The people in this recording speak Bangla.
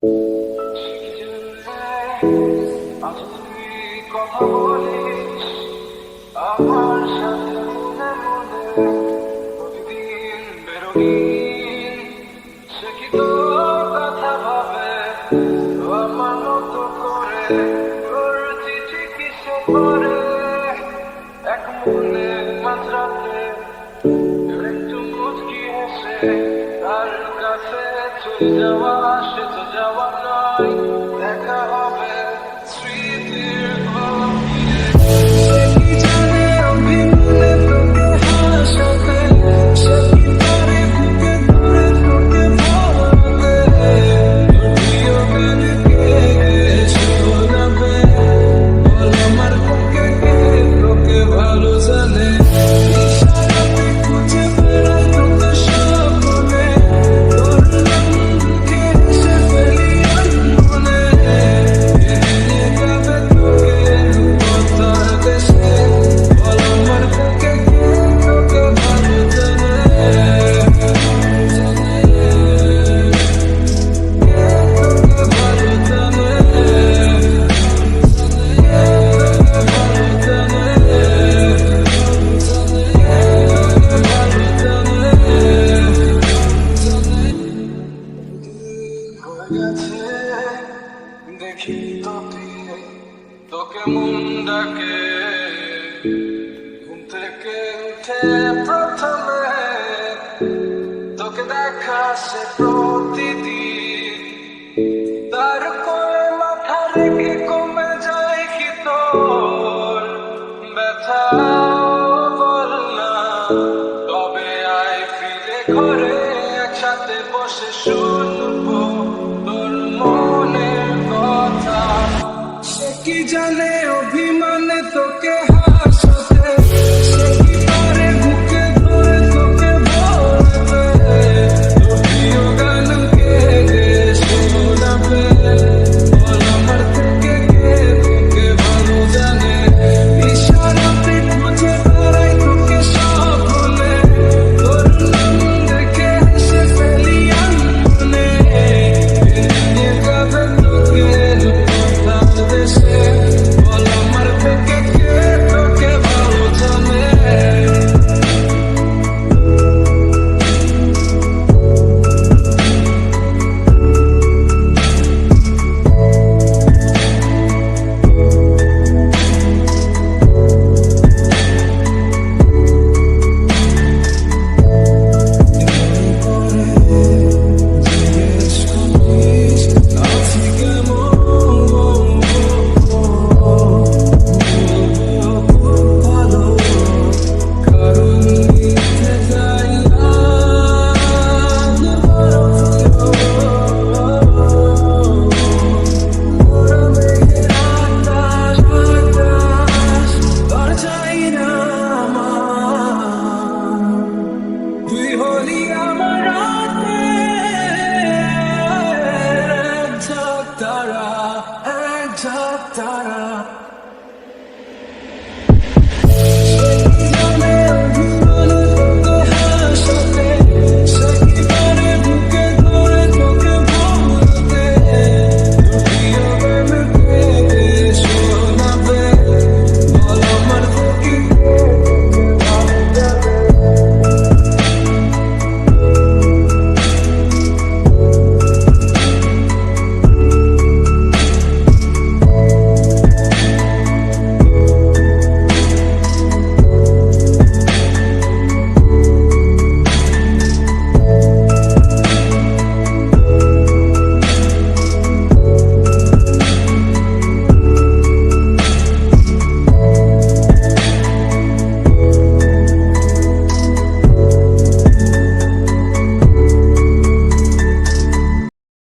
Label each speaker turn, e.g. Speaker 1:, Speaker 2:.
Speaker 1: আজ তুই কথা বলিস আমার সাথে মনে মনে প্রতিদিন বেরোগিন সে কি তোর কথা ভাবে আমার মতো করে তোর চিঠি কিসে করে এক মনে মাঝরাতে একটু মুচকি হেসে তার কাছে চলে যাওয়া সে তো যাওয়া নয় দেখা হবে স্মৃতির গভীরে সে কি জানে অভিমানে তোকে হাসাবে সে কি পারে বুকে ধরে তোকে বলবে তোর প্রিয় গান কে শোনাবে বল আমার বুকে কে তোকে ভালো জানে ইশারাতে খুঁজে বেড়াই তোকে স্বপ্নে তোর নাম মুখে এসে ফেলি আনমনে এনে যাবে তোকে রূপতার দেশে বল আমার বুকে কে তোকে ভালো জানে তোকে ভালো জানে দেখি তোকে মন ডাকে ঘুম থেকে উঠে প্রথমে তোকে দেখা সে প্রতিদিন তার কোলে মাথা রেখে কমে যায় কি তোর ব্যথা বল না তবে আয় ফিরে ঘরে একসাথে বসে শুনবো তোর মনের কথা সে কি জানে অভিমানে তোকে হাসাতে সে কি পারে বুকে ধরে তোকে বলবে তোর প্রিয় গান কে শোনাবে বল আমার থেকে কে তোকে ভালো জানে ইশারাতে খুঁজে বেড়াই তোকে স্বপ্নে তোর নাম দেখে হেসে ফেলি আনমনে নিয়ে যাবে তোকে রূপতার দেশে বল আমার থেকে কে তোকে ভালো জানে জিজ্ঞেস করিস আছি কেমন ভালো কারণ নিতে যাই আজ ওরা মেঘের আকাশ বাতাস আর যাই না আমার তুই হলি আমার রাতে এক ঝাঁক তারা